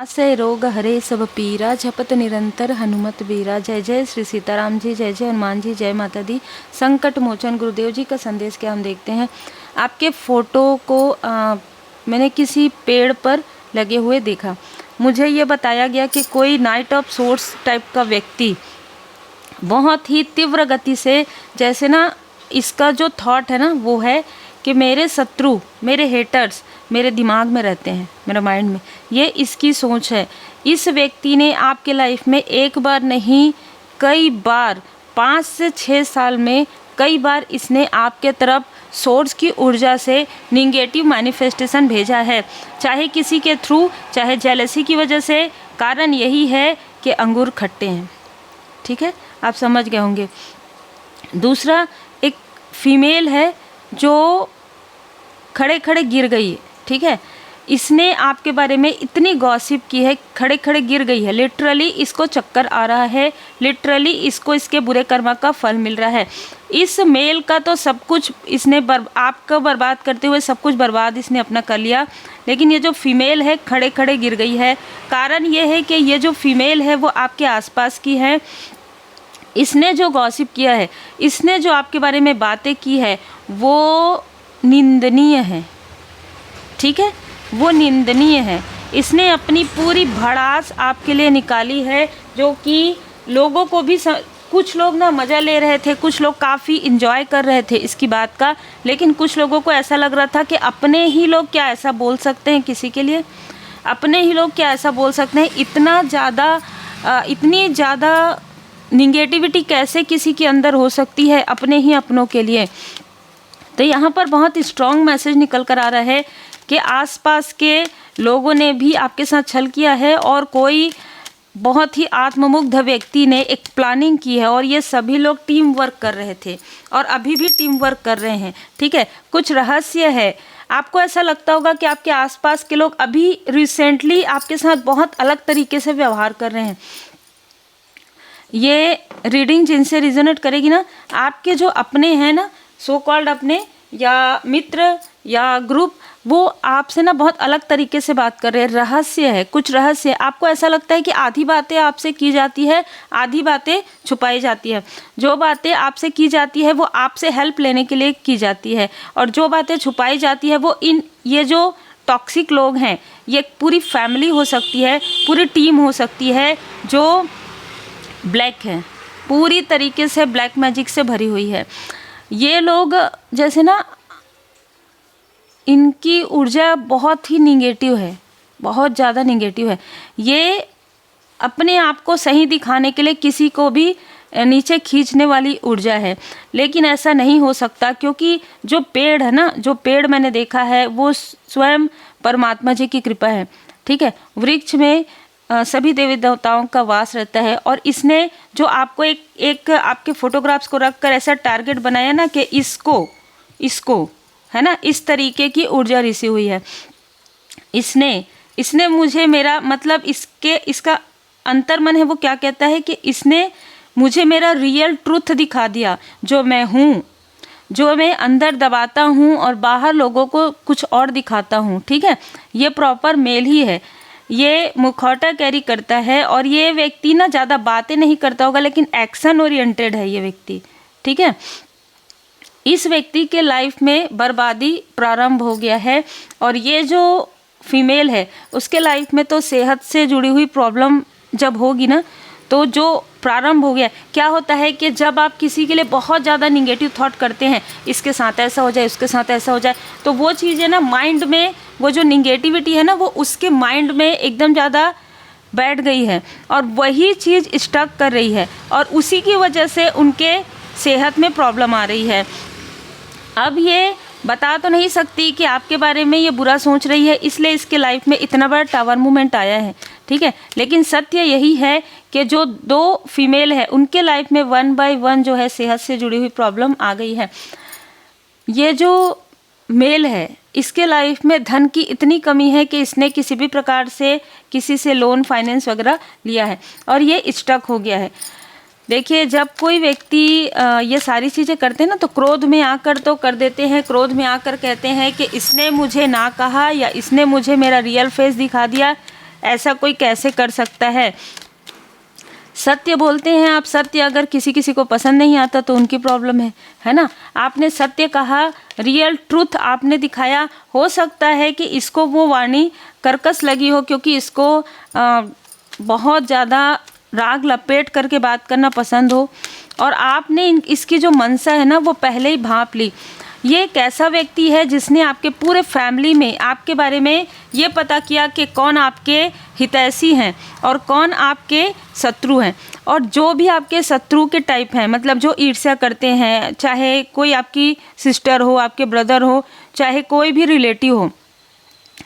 से रोग हरे सब पीरा, झपत निरंतर हनुमत बीरा। जय जय श्री सीताराम जी, जय जय हनुमान जी, जय माता दी। संकट मोचन गुरुदेव जी का संदेश क्या हम देखते हैं। आपके फोटो को मैंने किसी पेड़ पर लगे हुए देखा। मुझे ये बताया गया कि कोई नाइट ऑफ सोर्स टाइप का व्यक्ति बहुत ही तीव्र गति से, जैसे ना इसका जो थॉट है ना वो है कि मेरे शत्रु, मेरे हेटर्स मेरे दिमाग में रहते हैं, मेरे माइंड में, ये इसकी सोच है। इस व्यक्ति ने आपके लाइफ में एक बार नहीं कई बार 5 से 6 साल में कई बार इसने आपके तरफ सोर्स की ऊर्जा से निगेटिव मैनिफेस्टेशन भेजा है, चाहे किसी के थ्रू, चाहे जेलसी की वजह से। कारण यही है कि अंगूर खट्टे हैं। ठीक है, आप समझ गए होंगे। दूसरा, एक फीमेल है जो खड़े खड़े गिर गई है। ठीक है, इसने आपके बारे में इतनी गॉसिप की है, खड़े खड़े गिर गई है। लिटरली इसको चक्कर आ रहा है, लिटरली इसको इसके बुरे कर्मा का फल मिल रहा है। इस मेल का तो सब कुछ इसने आपको बर्बाद करते हुए सब कुछ बर्बाद इसने अपना कर लिया। लेकिन ये जो फीमेल है खड़े खड़े गिर गई है। कारण ये है कि ये जो फीमेल है वो आपके आसपास की है। इसने जो गॉसिप किया है, इसने जो आपके बारे में बातें की है वो निंदनीय है। ठीक है, वो निंदनीय है। इसने अपनी पूरी भड़ास आपके लिए निकाली है, जो कि लोगों को भी कुछ लोग ना मज़ा ले रहे थे, कुछ लोग काफ़ी इंजॉय कर रहे थे इसकी बात का। लेकिन कुछ लोगों को ऐसा लग रहा था कि अपने ही लोग क्या ऐसा बोल सकते हैं किसी के लिए, अपने ही लोग क्या ऐसा बोल सकते हैं। इतनी ज़्यादा निगेटिविटी कैसे किसी के अंदर हो सकती है अपने ही अपनों के लिए। तो यहाँ पर बहुत स्ट्रॉन्ग मैसेज निकल कर आ रहा है कि आसपास के लोगों ने भी आपके साथ छल किया है और कोई बहुत ही आत्ममुग्ध व्यक्ति ने एक प्लानिंग की है और ये सभी लोग टीम वर्क कर रहे थे और अभी भी टीम वर्क कर रहे हैं। ठीक है, कुछ रहस्य है। आपको ऐसा लगता होगा कि आपके आसपास के लोग अभी रिसेंटली आपके साथ बहुत अलग तरीके से व्यवहार कर रहे हैं। ये रीडिंग जिनसे रिजोनेट करेगी ना, आपके जो अपने हैं ना, सो कॉल्ड अपने या मित्र या ग्रुप, वो आपसे ना बहुत अलग तरीके से बात कर रहे हैं। रहस्य है, कुछ रहस्य है। आपको ऐसा लगता है कि आधी बातें आपसे की जाती है, आधी बातें छुपाई जाती है। जो बातें आपसे की जाती है वो आपसे हेल्प लेने के लिए की जाती है, और जो बातें छुपाई जाती है वो ये जो टॉक्सिक लोग हैं, ये पूरी फैमिली हो सकती है, पूरी टीम हो सकती है जो ब्लैक है, पूरी तरीके से ब्लैक मैजिक से भरी हुई है। ये लोग जैसे ना, इनकी ऊर्जा बहुत ही निगेटिव है, बहुत ज़्यादा निगेटिव है। ये अपने आप को सही दिखाने के लिए किसी को भी नीचे खींचने वाली ऊर्जा है। लेकिन ऐसा नहीं हो सकता, क्योंकि जो पेड़ है ना, जो पेड़ मैंने देखा है वो स्वयं परमात्मा जी की कृपा है। ठीक है, वृक्ष में सभी देवी देवताओं का वास रहता है, और इसने जो आपको एक आपके फोटोग्राफ्स को रख कर ऐसा टारगेट बनाया ना कि इसको है ना, इस तरीके की ऊर्जा रिसी हुई है। इसने मुझे, मेरा मतलब इसका अंतर्मन है वो क्या कहता है कि इसने मुझे मेरा रियल ट्रूथ दिखा दिया, जो मैं हूँ, जो मैं अंदर दबाता हूँ और बाहर लोगों को कुछ और दिखाता हूँ। ठीक है, ये प्रॉपर मेल ही है। ये मुखौटा कैरी करता है, और ये व्यक्ति ना ज़्यादा बातें नहीं करता होगा, लेकिन एक्शन ओरिएंटेड है ये व्यक्ति। ठीक है, इस व्यक्ति के लाइफ में बर्बादी प्रारंभ हो गया है, और ये जो फीमेल है उसके लाइफ में तो सेहत से जुड़ी हुई प्रॉब्लम जब होगी ना, तो जो प्रारंभ हो गया, क्या होता है कि जब आप किसी के लिए बहुत ज़्यादा निगेटिव थॉट करते हैं, इसके साथ ऐसा हो जाए, उसके साथ ऐसा हो जाए, तो वो चीज़ें ना माइंड में, वो जो निगेटिविटी है ना वो उसके माइंड में एकदम ज़्यादा बैठ गई है, और वही चीज़ स्टक कर रही है, और उसी की वजह से उनके सेहत में प्रॉब्लम आ रही है। अब ये बता तो नहीं सकती कि आपके बारे में ये बुरा सोच रही है, इसलिए इसके लाइफ में इतना बड़ा टावर मूवमेंट आया है। ठीक है, लेकिन सत्य यही है कि जो 2 फीमेल है उनके लाइफ में 1 बाय 1 जो है सेहत से जुड़ी हुई प्रॉब्लम आ गई है। ये जो मेल है इसके लाइफ में धन की इतनी कमी है कि इसने किसी भी प्रकार से किसी से लोन फाइनेंस वगैरह लिया है और ये स्टक हो गया है। देखिए, जब कोई व्यक्ति ये सारी चीज़ें करते हैं ना, तो क्रोध में आकर तो कर देते हैं, क्रोध में आकर कहते हैं कि इसने मुझे ना कहा या इसने मुझे मेरा रियल फेस दिखा दिया, ऐसा कोई कैसे कर सकता है। सत्य बोलते हैं आप, सत्य अगर किसी किसी को पसंद नहीं आता तो उनकी प्रॉब्लम है ना। आपने सत्य कहा, रियल ट्रूथ आपने दिखाया। हो सकता है कि इसको वो वाणी कर्कश लगी हो, क्योंकि इसको बहुत ज़्यादा राग लपेट करके बात करना पसंद हो, और आपने इसकी जो मंशा है ना वो पहले ही भांप ली। ये एक ऐसा व्यक्ति है जिसने आपके पूरे फैमिली में आपके बारे में ये पता किया कि कौन आपके हितैषी हैं और कौन आपके शत्रु हैं। और जो भी आपके शत्रु के टाइप हैं, मतलब जो ईर्ष्या करते हैं, चाहे कोई आपकी सिस्टर हो, आपके ब्रदर हो, चाहे कोई भी रिलेटिव हो,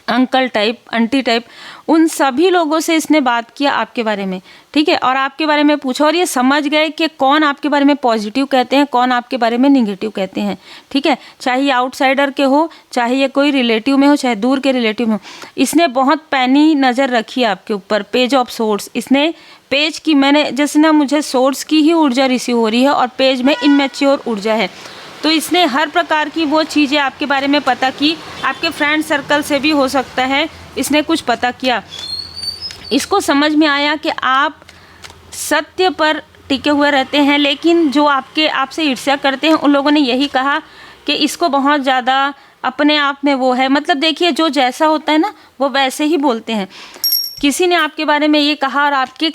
अंकल टाइप, आंटी टाइप, उन सभी लोगों से इसने बात किया आपके बारे में, ठीक है। और आपके बारे में पूछा और ये समझ गए कि कौन आपके बारे में पॉजिटिव कहते हैं, कौन आपके बारे में निगेटिव कहते हैं, ठीक है। चाहे ये आउटसाइडर के हो, चाहे ये कोई रिलेटिव में हो, चाहे दूर के रिलेटिव में हो। इसने बहुत पैनी नज़र रखी है आपके ऊपर। पेज ऑफ सोर्स, इसने पेज की, मैंने जैसे ना मुझे सोर्स की ही ऊर्जा रिसीव हो रही है और पेज में इनमेच्योर ऊर्जा है। तो इसने हर प्रकार की वो चीज़ें आपके बारे में पता की। आपके फ्रेंड सर्कल से भी हो सकता है इसने कुछ पता किया। इसको समझ में आया कि आप सत्य पर टिके हुए रहते हैं, लेकिन जो आपसे ईर्ष्या करते हैं उन लोगों ने यही कहा कि इसको बहुत ज़्यादा अपने आप में वो है। मतलब देखिए, जो जैसा होता है ना वो वैसे ही बोलते हैं। किसी ने आपके बारे में ये कहा और आपके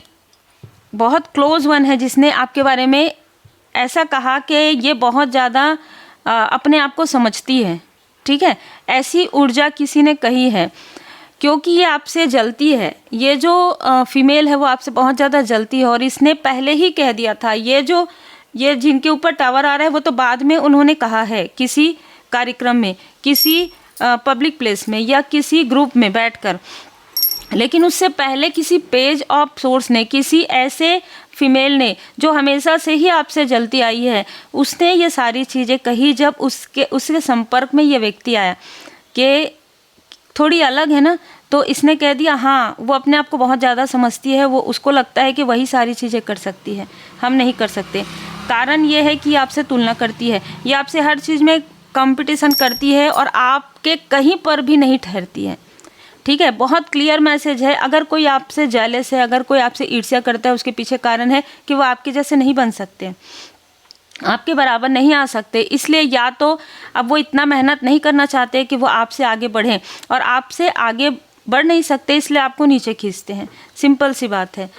बहुत क्लोज वन है जिसने आपके बारे में ऐसा कहा कि ये बहुत ज़्यादा अपने आप को समझती है, ठीक है। ऐसी ऊर्जा किसी ने कही है, क्योंकि ये आपसे जलती है। ये जो फीमेल है वो आपसे बहुत ज़्यादा जलती है, और इसने पहले ही कह दिया था। ये जिनके ऊपर टावर आ रहा है वो तो बाद में उन्होंने कहा है, किसी कार्यक्रम में, किसी पब्लिक प्लेस में या किसी ग्रुप में बैठकर। लेकिन उससे पहले किसी पेज ऑफ सोर्स ने, किसी ऐसे फीमेल ने जो हमेशा से ही आपसे जलती आई है, उसने ये सारी चीज़ें कही। जब उसके संपर्क में ये व्यक्ति आया कि थोड़ी अलग है ना, तो इसने कह दिया हाँ, वो अपने आप को बहुत ज़्यादा समझती है, वो उसको लगता है कि वही सारी चीज़ें कर सकती है, हम नहीं कर सकते। कारण ये है कि आपसे तुलना करती है, ये आपसे हर चीज़ में कंपटीशन करती है और आपके कहीं पर भी नहीं ठहरती है, ठीक है। बहुत क्लियर मैसेज है। अगर कोई आपसे जेलस है, अगर कोई आपसे ईर्ष्या करता है, उसके पीछे कारण है कि वो आपके जैसे नहीं बन सकते, आपके बराबर नहीं आ सकते। इसलिए या तो अब वो इतना मेहनत नहीं करना चाहते कि वो आपसे आगे बढ़ें, और आपसे आगे बढ़ नहीं सकते इसलिए आपको नीचे खींचते हैं। सिंपल सी बात है।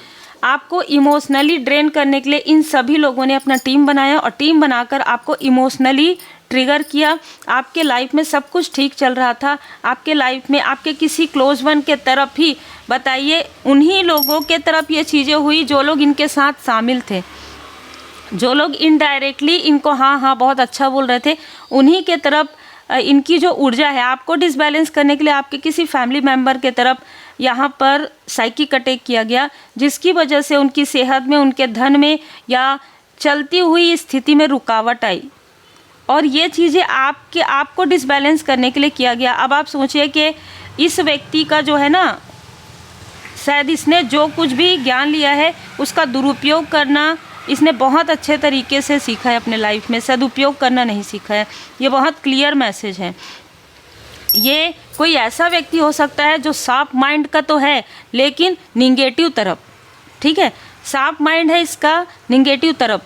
आपको इमोशनली ड्रेन करने के लिए इन सभी लोगों ने अपना टीम बनाया, और टीम बनाकर आपको इमोशनली ट्रिगर किया। आपके लाइफ में सब कुछ ठीक चल रहा था, आपके लाइफ में आपके किसी क्लोज वन के तरफ ही, बताइए, उन्हीं लोगों के तरफ ये चीज़ें हुई जो लोग इनके साथ शामिल थे, जो लोग इनडायरेक्टली इनको हाँ हाँ बहुत अच्छा बोल रहे थे, उन्हीं के तरफ इनकी जो ऊर्जा है, आपको डिसबैलेंस करने के लिए आपके किसी फैमिली मेम्बर के तरफ यहाँ पर साइकिक अटैक किया गया, जिसकी वजह से उनकी सेहत में, उनके धन में या चलती हुई स्थिति में रुकावट आई। और ये चीज़ें आपको डिसबैलेंस करने के लिए किया गया। अब आप सोचिए कि इस व्यक्ति का जो है ना, शायद इसने जो कुछ भी ज्ञान लिया है उसका दुरुपयोग करना इसने बहुत अच्छे तरीके से सीखा है अपने लाइफ में, सदुपयोग करना नहीं सीखा है। ये बहुत क्लियर मैसेज है। ये कोई ऐसा व्यक्ति हो सकता है जो शार्प माइंड का तो है, लेकिन निगेटिव तरफ, ठीक है, शार्प माइंड है इसका, निगेटिव तरफ,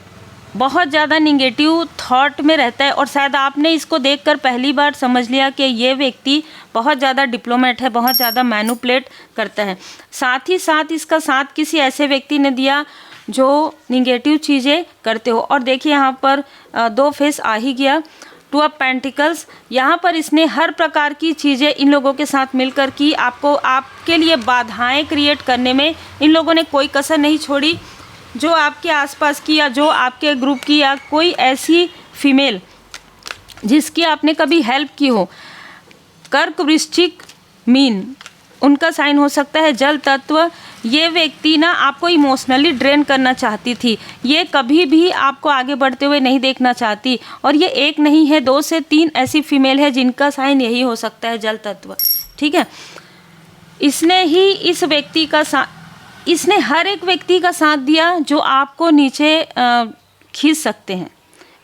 बहुत ज़्यादा निगेटिव थॉट में रहता है। और शायद आपने इसको देखकर पहली बार समझ लिया कि ये व्यक्ति बहुत ज़्यादा डिप्लोमेट है, बहुत ज़्यादा मैनिपुलेट करता है। साथ ही साथ इसका साथ किसी ऐसे व्यक्ति ने दिया जो निगेटिव चीज़ें करते हो। और देखिए यहाँ पर 2 फेस आ ही गया, 2 ऑफ पेंटिकल्स। यहाँ पर इसने हर प्रकार की चीज़ें इन लोगों के साथ मिलकर की। आपके लिए बाधाएं क्रिएट करने में इन लोगों ने कोई कसर नहीं छोड़ी। जो आपके आसपास की या जो आपके ग्रुप की या कोई ऐसी फीमेल जिसकी आपने कभी हेल्प की हो, कर्क, वृश्चिक, मीन, उनका साइन हो सकता है जल तत्व। ये व्यक्ति ना आपको इमोशनली ड्रेन करना चाहती थी, ये कभी भी आपको आगे बढ़ते हुए नहीं देखना चाहती। और ये एक नहीं है, 2 से 3 ऐसी फीमेल है जिनका साइन यही हो सकता है, जल तत्व, ठीक है। इसने ही इस व्यक्ति का इसने हर एक व्यक्ति का साथ दिया जो आपको नीचे खींच सकते हैं।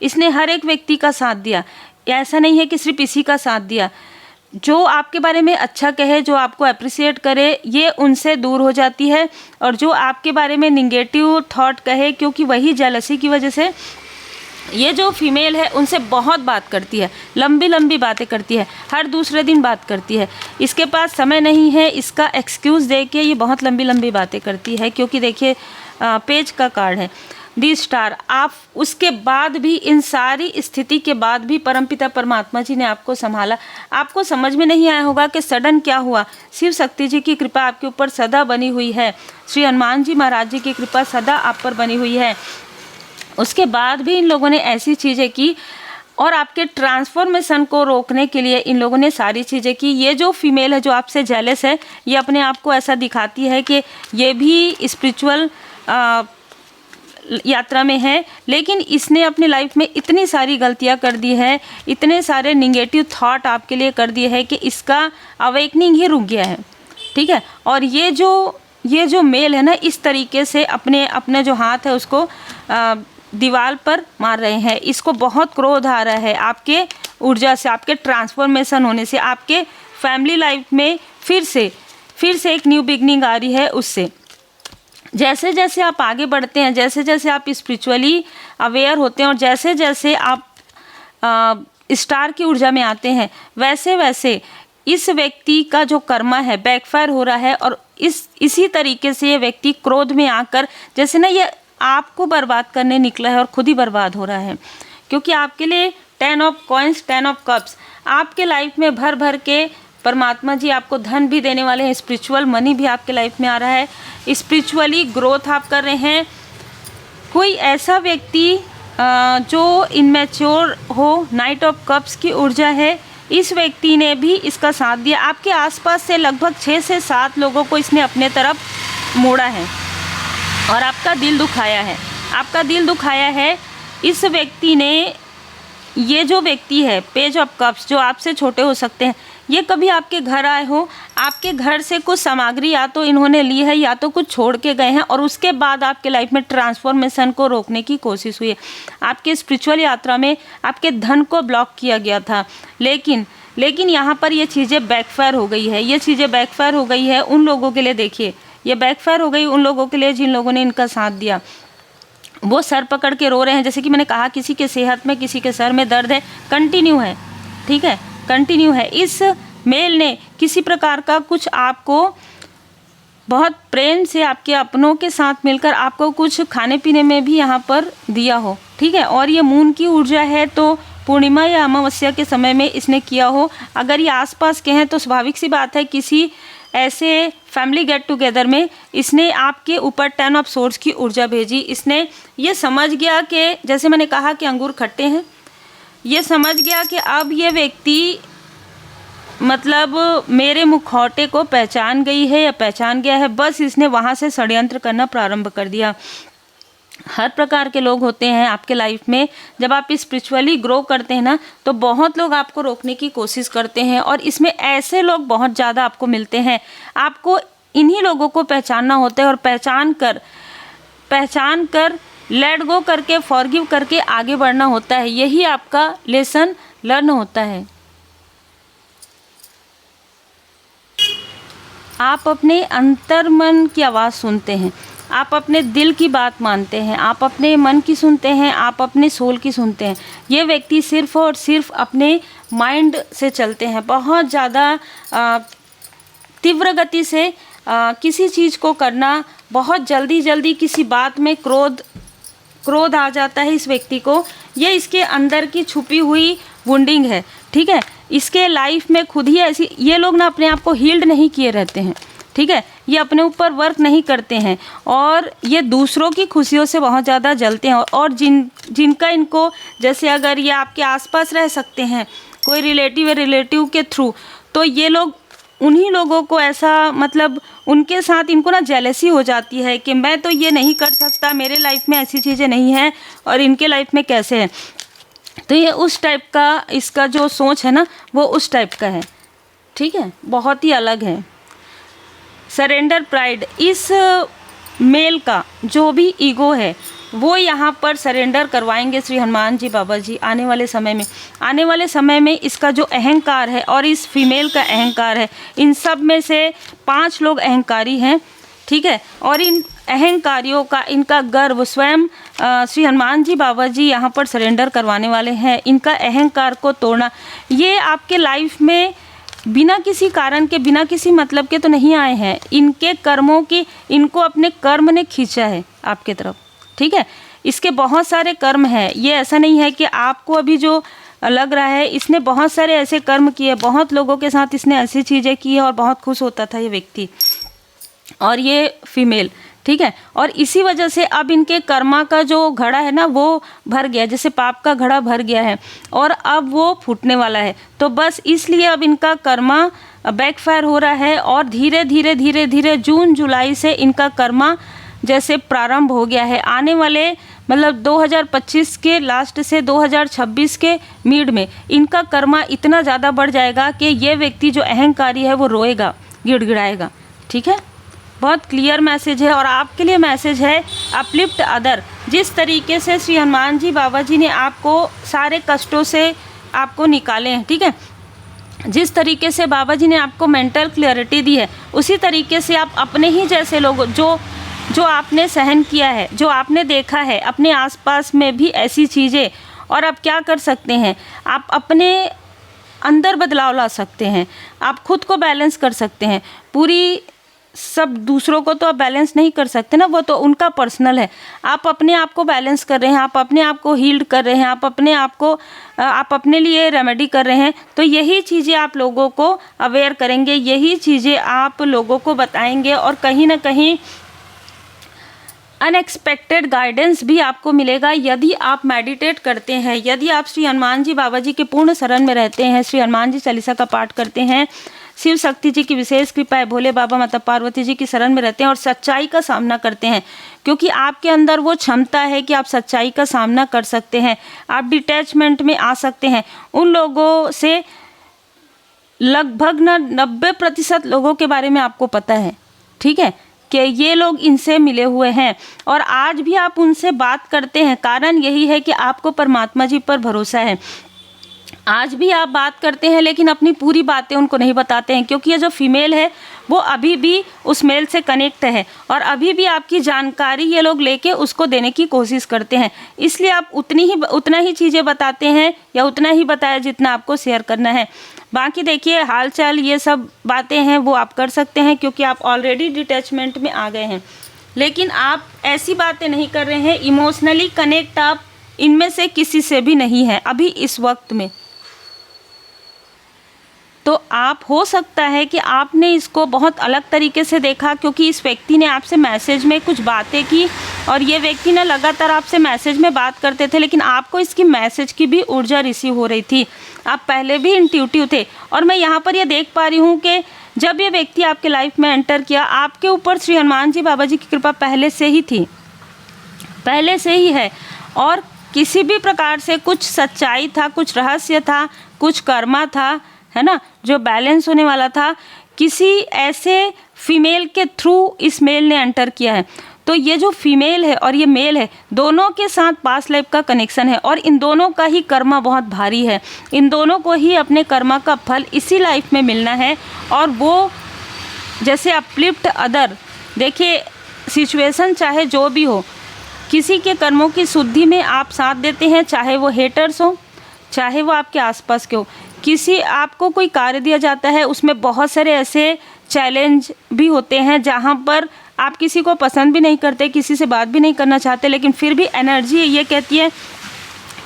इसने हर एक व्यक्ति का साथ दिया, ऐसा नहीं है कि सिर्फ इसी का साथ दिया। जो आपके बारे में अच्छा कहे, जो आपको अप्रिशिएट करे, ये उनसे दूर हो जाती है। और जो आपके बारे में निगेटिव थॉट कहे, क्योंकि वही जेलसी की वजह से ये जो फीमेल है उनसे बहुत बात करती है, लंबी लंबी बातें करती है, हर दूसरे दिन बात करती है। इसके पास समय नहीं है, इसका एक्सक्यूज़ दे के ये बहुत लंबी लंबी बातें करती है। क्योंकि देखिए पेज का कार्ड है दी स्टार। आप उसके बाद भी, इन सारी स्थिति के बाद भी परमपिता परमात्मा जी ने आपको संभाला। आपको समझ में नहीं आया होगा कि सडन क्या हुआ। शिव शक्ति जी की कृपा आपके ऊपर सदा बनी हुई है, श्री हनुमान जी महाराज जी की कृपा सदा आप पर बनी हुई है। उसके बाद भी इन लोगों ने ऐसी चीज़ें की और आपके ट्रांसफॉर्मेशन को रोकने के लिए इन लोगों ने सारी चीज़ें की। ये जो फीमेल है जो आपसे जेलस है, ये अपने आप को ऐसा दिखाती है कि ये भी स्पिरिचुअल यात्रा में है, लेकिन इसने अपनी लाइफ में इतनी सारी गलतियां कर दी है, इतने सारे निगेटिव थॉट आपके लिए कर दिए हैं कि इसका अवेकनिंग ही रुक गया है। ठीक है। और ये जो मेल है ना, इस तरीके से अपने जो हाथ है उसको दीवार पर मार रहे हैं। इसको बहुत क्रोध आ रहा है आपके ऊर्जा से, आपके ट्रांसफॉर्मेशन होने से, आपके फैमिली लाइफ में फिर से एक न्यू बिगनिंग आ रही है उससे। जैसे जैसे आप आगे बढ़ते हैं, जैसे जैसे आप स्पिरिचुअली अवेयर होते हैं और जैसे जैसे आप स्टार की ऊर्जा में आते हैं, वैसे वैसे इस व्यक्ति का जो कर्मा है बैकफायर हो रहा है। और इसी तरीके से ये व्यक्ति क्रोध में आकर, जैसे ना ये आपको बर्बाद करने निकला है और खुद ही बर्बाद हो रहा है। क्योंकि आपके लिए 10 ऑफ कॉइन्स, 10 ऑफ कप्स, आपके लाइफ में भर भर के परमात्मा जी आपको धन भी देने वाले हैं, स्पिरिचुअल मनी भी आपके लाइफ में आ रहा है, स्पिरिचुअली ग्रोथ आप कर रहे हैं। कोई ऐसा व्यक्ति जो इनमैच्योर हो, नाइट ऑफ कप्स की ऊर्जा है, इस व्यक्ति ने भी इसका साथ दिया। आपके आसपास से लगभग 6 से 7 लोगों को इसने अपने तरफ मोड़ा है और आपका दिल दुखाया है, आपका दिल दुखाया है। इस व्यक्ति ने, ये जो व्यक्ति है पेज ऑफ कप्स, जो आपसे छोटे हो सकते हैं, ये कभी आपके घर आए हो, आपके घर से कुछ सामग्री या तो इन्होंने ली है या तो कुछ छोड़ के गए हैं और उसके बाद आपके लाइफ में ट्रांसफॉर्मेशन को रोकने की कोशिश हुई है। आपके स्पिरिचुअल यात्रा में आपके धन को ब्लॉक किया गया था, लेकिन यहाँ पर ये चीज़ें बैकफायर हो गई है। ये चीज़ें बैकफायर हो गई है उन लोगों के लिए, देखिए ये बैकफायर हो गई उन लोगों के लिए जिन लोगों ने इनका साथ दिया। वो सर पकड़ के रो रहे हैं। जैसे कि मैंने कहा, किसी के सेहत में, किसी के सर में दर्द है, कंटिन्यू है। ठीक है, कंटिन्यू है। इस मेल ने किसी प्रकार का कुछ आपको बहुत प्रेम से आपके अपनों के साथ मिलकर आपको कुछ खाने पीने में भी यहाँ पर दिया हो। ठीक है। और ये मून की ऊर्जा है, तो पूर्णिमा या अमावस्या के समय में इसने किया हो। अगर ये आसपास के हैं तो स्वाभाविक सी बात है, किसी ऐसे फैमिली गेट टुगेदर में इसने आपके ऊपर 10 ऑफ सोर्ड्स की ऊर्जा भेजी। इसने ये समझ गया कि, जैसे मैंने कहा कि अंगूर खट्टे हैं, ये समझ गया कि अब ये व्यक्ति मतलब मेरे मुखौटे को पहचान गई है या पहचान गया है। बस इसने वहाँ से षड्यंत्र करना प्रारंभ कर दिया। हर प्रकार के लोग होते हैं आपके लाइफ में। जब आप स्पिरिचुअली ग्रो करते हैं ना, तो बहुत लोग आपको रोकने की कोशिश करते हैं और इसमें ऐसे लोग बहुत ज़्यादा आपको मिलते हैं। आपको इन्हीं लोगों को पहचानना होता है और पहचान कर लेट गो करके, फॉरगिव करके आगे बढ़ना होता है। यही आपका लेसन लर्न होता है। आप अपने अंतर्मन की आवाज़ सुनते हैं, आप अपने दिल की बात मानते हैं, आप अपने मन की सुनते हैं, आप अपने सोल की सुनते हैं। ये व्यक्ति सिर्फ और सिर्फ अपने माइंड से चलते हैं। बहुत ज़्यादा तीव्र गति से किसी चीज़ को करना, बहुत जल्दी किसी बात में क्रोध आ जाता है इस व्यक्ति को। ये इसके अंदर की छुपी हुई वुंडिंग है। ठीक है। इसके लाइफ में खुद ही ऐसी, ये लोग ना अपने आप को हील्ड नहीं किए रहते हैं। ठीक है। ये अपने ऊपर वर्क नहीं करते हैं और ये दूसरों की खुशियों से बहुत ज़्यादा जलते हैं। और जिनका इनको, जैसे अगर ये आपके आसपास रह सकते हैं, कोई रिलेटिव है, रिलेटिव के थ्रू, तो ये लोग उन्हीं लोगों को ऐसा, मतलब उनके साथ इनको ना जेलसी हो जाती है कि मैं तो ये नहीं कर सकता, मेरे लाइफ में ऐसी चीज़ें नहीं हैं और इनके लाइफ में कैसे है। तो ये उस टाइप का, इसका जो सोच है ना, वो उस टाइप का है। ठीक है, बहुत ही अलग है। सरेंडर प्राइड, इस मेल का जो भी ईगो है वो यहाँ पर सरेंडर करवाएंगे श्री हनुमान जी बाबा जी आने वाले समय में। आने वाले समय में इसका जो अहंकार है और इस फीमेल का अहंकार है, इन सब में से 5 लोग अहंकारी हैं, ठीक है। और इन अहंकारियों का, इनका गर्व स्वयं श्री हनुमान जी बाबा जी यहाँ पर सरेंडर करवाने वाले हैं। इनका अहंकार को तोड़ना, ये आपके लाइफ में बिना किसी कारण के, बिना किसी मतलब के तो नहीं आए हैं। इनके कर्मों की, इनको अपने कर्म ने खींचा है आपके तरफ, ठीक है। इसके बहुत सारे कर्म हैं, ये ऐसा नहीं है कि आपको अभी जो लग रहा है, इसने बहुत सारे ऐसे कर्म किए, बहुत लोगों के साथ इसने ऐसी चीज़ें की है और बहुत खुश होता था ये व्यक्ति और ये फीमेल, ठीक है। और इसी वजह से अब इनके कर्मा का जो घड़ा है ना वो भर गया, जैसे पाप का घड़ा भर गया है और अब वो फूटने वाला है। तो बस इसलिए अब इनका कर्मा बैकफायर हो रहा है और धीरे धीरे धीरे धीरे जून जुलाई से इनका कर्मा जैसे प्रारंभ हो गया है। आने वाले मतलब 2025 के लास्ट से 2026 के मिड में इनका कर्मा इतना ज़्यादा बढ़ जाएगा कि ये व्यक्ति जो अहंकारी है वो रोएगा, गिड़गिड़ाएगा, ठीक है। बहुत क्लियर मैसेज है और आपके लिए मैसेज है अपलिफ्ट अदर। जिस तरीके से श्री हनुमान जी बाबा जी ने आपको सारे कष्टों से आपको निकाले हैं, ठीक है, जिस तरीके से बाबा जी ने आपको मेंटल क्लियरिटी दी है, उसी तरीके से आप अपने ही जैसे लोग जो आपने सहन किया है, जो आपने देखा है अपने आसपास में भी ऐसी चीज़ें, और आप क्या कर सकते हैं, आप अपने अंदर बदलाव ला सकते हैं, आप खुद को बैलेंस कर सकते हैं। पूरी सब दूसरों को तो आप बैलेंस नहीं कर सकते ना, वो तो उनका पर्सनल है। आप अपने आप को बैलेंस कर रहे हैं, आप अपने आप को हील्ड कर रहे हैं, आप अपने आप को आप अपने लिए रेमेडी कर रहे हैं। तो यही चीज़ें आप लोगों को अवेयर करेंगे, यही चीज़ें आप लोगों को बताएंगे और कहीं ना कहीं अनएक्सपेक्टेड गाइडेंस भी आपको मिलेगा यदि आप मेडिटेट करते हैं, यदि आप श्री हनुमान जी बाबा जी के पूर्ण शरण में रहते हैं, श्री हनुमान जी चालीसा का पाठ करते हैं, शिव शक्ति जी की विशेष कृपा है, भोले बाबा माता पार्वती जी की शरण में रहते हैं और सच्चाई का सामना करते हैं, क्योंकि आपके अंदर वो क्षमता है कि आप सच्चाई का सामना कर सकते हैं, आप डिटैचमेंट में आ सकते हैं। उन लोगों से लगभग 90% लोगों के बारे में आपको पता है, ठीक है, कि ये लोग इनसे मिले हुए हैं और आज भी आप उनसे बात करते हैं। कारण यही है कि आपको परमात्मा जी पर भरोसा है। आज भी आप बात करते हैं लेकिन अपनी पूरी बातें उनको नहीं बताते हैं, क्योंकि ये जो फीमेल है वो अभी भी उस मेल से कनेक्ट है और अभी भी आपकी जानकारी ये लोग लेके उसको देने की कोशिश करते हैं। इसलिए आप उतना ही चीज़ें बताते हैं या उतना ही बताया जितना आपको शेयर करना है। बाकी देखिए हाल चाल ये सब बातें हैं वो आप कर सकते हैं, क्योंकि आप ऑलरेडी डिटैचमेंट में आ गए हैं। लेकिन आप ऐसी बातें नहीं कर रहे हैं, इमोशनली कनेक्ट आप इनमें से किसी से भी नहीं है अभी इस वक्त में। तो आप हो सकता है कि आपने इसको बहुत अलग तरीके से देखा, क्योंकि इस व्यक्ति ने आपसे मैसेज में कुछ बातें की और ये व्यक्ति ना लगातार आपसे मैसेज में बात करते थे, लेकिन आपको इसकी मैसेज की भी ऊर्जा रिसीव हो रही थी। आप पहले भी इंट्यूटिव थे और मैं यहाँ पर ये देख पा रही हूँ कि जब ये व्यक्ति आपके लाइफ में एंटर किया, आपके ऊपर श्री हनुमान जी बाबा जी की कृपा पहले से ही थी, पहले से ही है। और किसी भी प्रकार से कुछ सच्चाई था, कुछ रहस्य था, कुछ कर्मा था, है ना, जो बैलेंस होने वाला था, किसी ऐसे फीमेल के थ्रू इस मेल ने एंटर किया है। तो ये जो फीमेल है और ये मेल है, दोनों के साथ पास्ट लाइफ का कनेक्शन है और इन दोनों का ही कर्मा बहुत भारी है। इन दोनों को ही अपने कर्मा का फल इसी लाइफ में मिलना है। और वो जैसे अपलिफ्ट अदर, देखिए सिचुएशन चाहे जो भी हो, किसी के कर्मों की शुद्धि में आप साथ देते हैं, चाहे वो हेटर्स हो, चाहे वो आपके आसपास के हो। किसी आपको कोई कार्य दिया जाता है, उसमें बहुत सारे ऐसे चैलेंज भी होते हैं जहाँ पर आप किसी को पसंद भी नहीं करते, किसी से बात भी नहीं करना चाहते, लेकिन फिर भी एनर्जी ये कहती है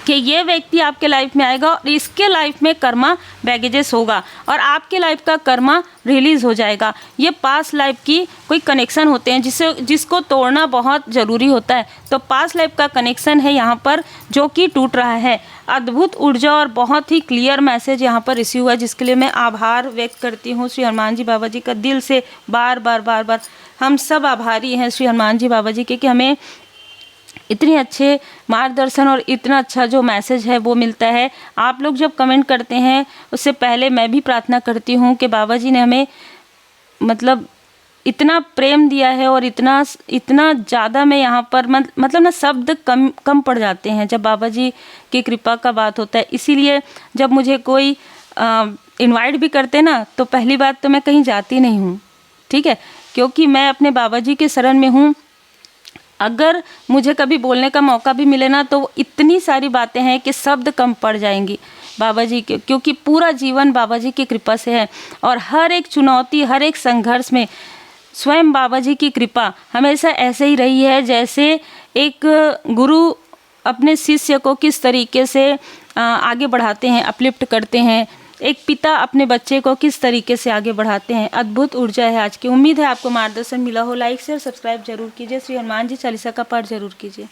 कि ये व्यक्ति आपके लाइफ में आएगा और इसके लाइफ में कर्मा बैगेजेस होगा और आपके लाइफ का कर्मा रिलीज़ हो जाएगा। ये पास्ट लाइफ की कोई कनेक्शन होते हैं जिसको तोड़ना बहुत ज़रूरी होता है। तो पास्ट लाइफ का कनेक्शन है यहाँ पर जो कि टूट रहा है। अद्भुत ऊर्जा और बहुत ही क्लियर मैसेज यहाँ पर रिसीव हुआ, जिसके लिए मैं आभार व्यक्त करती हूँ श्री हनुमान जी बाबा जी का दिल से। बार बार हम सब आभारी हैं श्री हनुमान जी बाबा जी के कि हमें इतने अच्छे मार्गदर्शन और इतना अच्छा जो मैसेज है वो मिलता है। आप लोग जब कमेंट करते हैं उससे पहले मैं भी प्रार्थना करती हूँ कि बाबा जी ने हमें मतलब इतना प्रेम दिया है और इतना इतना ज़्यादा मैं यहाँ पर मतलब ना शब्द कम पड़ जाते हैं जब बाबा जी की कृपा का बात होता है। इसीलिए जब मुझे कोई इनवाइट भी करते ना तो पहली बात तो मैं कहीं जाती नहीं हूँ, ठीक है, क्योंकि मैं अपने बाबा जी के शरण में हूँ। अगर मुझे कभी बोलने का मौका भी मिले ना तो इतनी सारी बातें हैं कि शब्द कम पड़ जाएंगी बाबा जी के, क्योंकि पूरा जीवन बाबा जी की कृपा से है। और हर एक चुनौती, हर एक संघर्ष में स्वयं बाबा जी की कृपा हमेशा ऐसे ही रही है, जैसे एक गुरु अपने शिष्य को किस तरीके से आगे बढ़ाते हैं, अपलिफ्ट करते हैं, एक पिता अपने बच्चे को किस तरीके से आगे बढ़ाते हैं। अद्भुत ऊर्जा है आज की। उम्मीद है आपको मार्गदर्शन मिला हो। लाइक शेयर सब्सक्राइब जरूर कीजिए। श्री हनुमान जी चालीसा का पाठ जरूर कीजिए।